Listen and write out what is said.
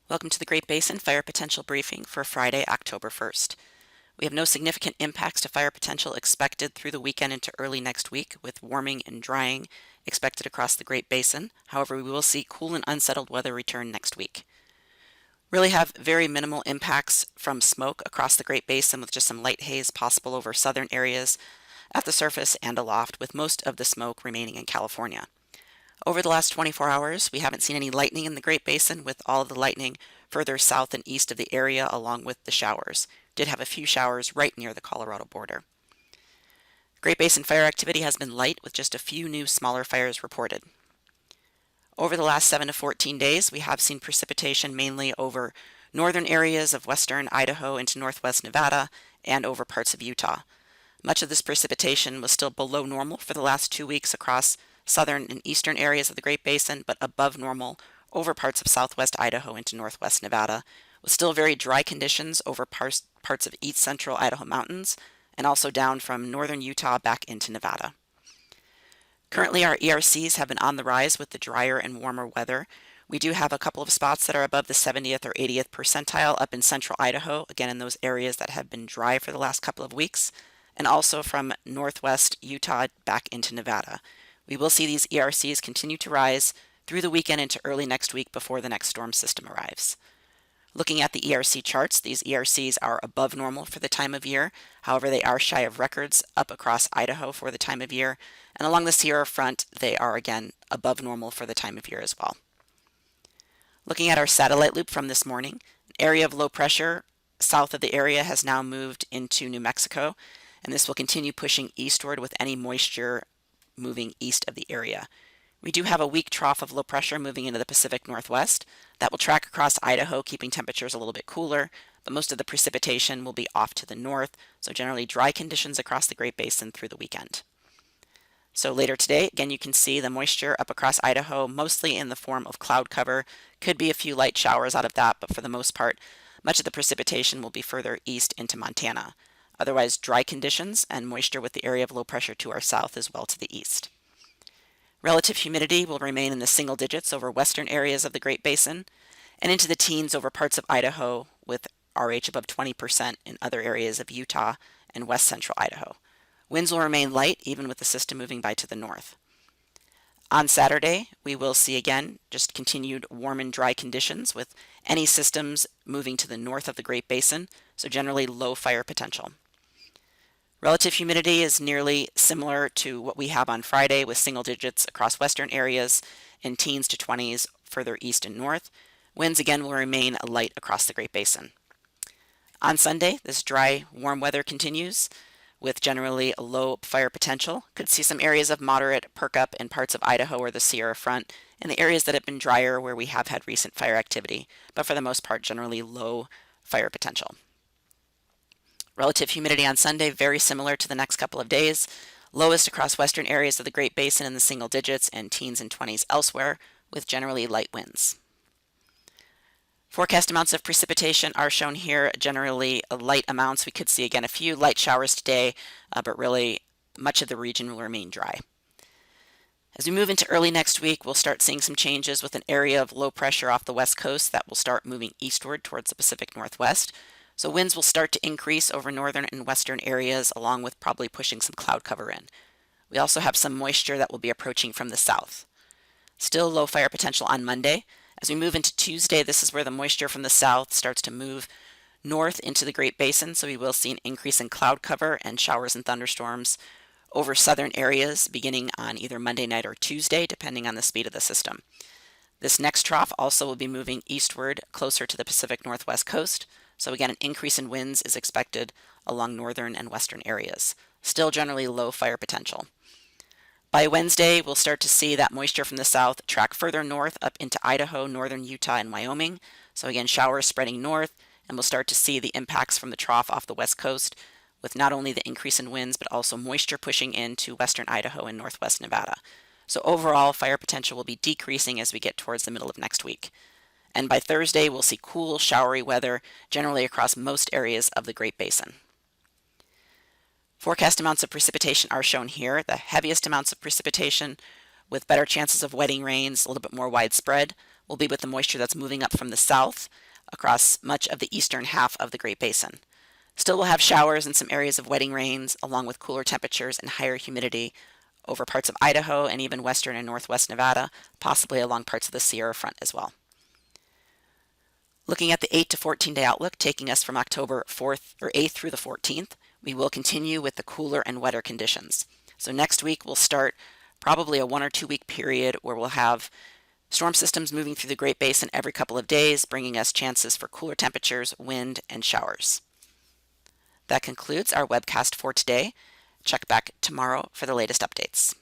Welcome to the Great Basin Fire Potential Briefing for Friday, October 1st. We have no significant impacts to fire potential expected through the weekend into early next week, with warming and drying expected across the Great Basin. However, we will see cool and unsettled weather return next week. Really have very minimal impacts from smoke across the Great Basin, with just some light haze possible over southern areas at the surface and aloft, with most of the smoke remaining in California. Over the last 24 hours, we haven't seen any lightning in the Great Basin, with all of the lightning further south and east of the area along with the showers. Did have a few showers right near the Colorado border. Great Basin fire activity has been light, with just a few new smaller fires reported. Over the last 7 to 14 days, we have seen precipitation mainly over northern areas of western Idaho into northwest Nevada and over parts of Utah. Much of this precipitation was still below normal for the last 2 weeks across southern and eastern areas of the Great Basin, but above normal over parts of southwest Idaho into northwest Nevada, with still very dry conditions over parts of east central Idaho mountains, and also down from northern Utah back into Nevada. Currently, our ERCs have been on the rise with the drier and warmer weather. We do have a couple of spots that are above the 70th or 80th percentile up in central Idaho, again in those areas that have been dry for the last couple of weeks, and also from northwest Utah back into Nevada. We will see these ERCs continue to rise through the weekend into early next week before the next storm system arrives. Looking at the ERC charts, these ERCs are above normal for the time of year. However, they are shy of records up across Idaho for the time of year, and along the Sierra front, they are again above normal for the time of year as well. Looking at our satellite loop from this morning, an area of low pressure south of the area has now moved into New Mexico, and this will continue pushing eastward with any moisture moving east of the area. We do have a weak trough of low pressure moving into the Pacific Northwest that will track across Idaho, keeping temperatures a little bit cooler, but most of the precipitation will be off to the north, so generally dry conditions across the Great Basin through the weekend. So later today, again, you can see the moisture up across Idaho, mostly in the form of cloud cover. Could be a few light showers out of that, but for the most part, much of the precipitation will be further east into Montana. Otherwise, dry conditions and moisture with the area of low pressure to our south as well to the east. Relative humidity will remain in the single digits over western areas of the Great Basin and into the teens over parts of Idaho, with RH above 20% in other areas of Utah and west central Idaho. Winds will remain light even with the system moving by to the north. On Saturday, we will see again just continued warm and dry conditions with any systems moving to the north of the Great Basin, so generally low fire potential. Relative humidity is nearly similar to what we have on Friday, with single digits across western areas and teens to 20s further east and north. Winds again will remain light across the Great Basin. On Sunday, this dry, warm weather continues with generally a low fire potential. Could see some areas of moderate perk up in parts of Idaho or the Sierra front, and the areas that have been drier where we have had recent fire activity, but for the most part, generally low fire potential. Relative humidity on Sunday, very similar to the next couple of days. Lowest across western areas of the Great Basin in the single digits and teens and 20s elsewhere, with generally light winds. Forecast amounts of precipitation are shown here, generally light amounts. We could see again a few light showers today, but really much of the region will remain dry. As we move into early next week, we'll start seeing some changes with an area of low pressure off the west coast that will start moving eastward towards the Pacific Northwest. So winds will start to increase over northern and western areas, along with probably pushing some cloud cover in. We also have some moisture that will be approaching from the south. Still low fire potential on Monday. As we move into Tuesday, this is where the moisture from the south starts to move north into the Great Basin, so we will see an increase in cloud cover and showers and thunderstorms over southern areas beginning on either Monday night or Tuesday, depending on the speed of the system. This next trough also will be moving eastward closer to the Pacific Northwest coast. So again, an increase in winds is expected along northern and western areas. Still generally low fire potential. By Wednesday, we'll start to see that moisture from the south track further north up into Idaho, northern Utah, and Wyoming. So again, showers spreading north, and we'll start to see the impacts from the trough off the west coast, with not only the increase in winds, but also moisture pushing into western Idaho and northwest Nevada. So overall, fire potential will be decreasing as we get towards the middle of next week. And by Thursday, we'll see cool, showery weather generally across most areas of the Great Basin. Forecast amounts of precipitation are shown here. The heaviest amounts of precipitation with better chances of wetting rains, a little bit more widespread, will be with the moisture that's moving up from the south across much of the eastern half of the Great Basin. Still, we'll have showers and some areas of wetting rains, along with cooler temperatures and higher humidity over parts of Idaho and even western and northwest Nevada, possibly along parts of the Sierra Front as well. Looking at the 8 to 14-day outlook, taking us from October 4th or 8th through the 14th, we will continue with the cooler and wetter conditions. So next week we'll start probably a 1 or 2 week period where we'll have storm systems moving through the Great Basin every couple of days, bringing us chances for cooler temperatures, wind, and showers. That concludes our webcast for today. Check back tomorrow for the latest updates.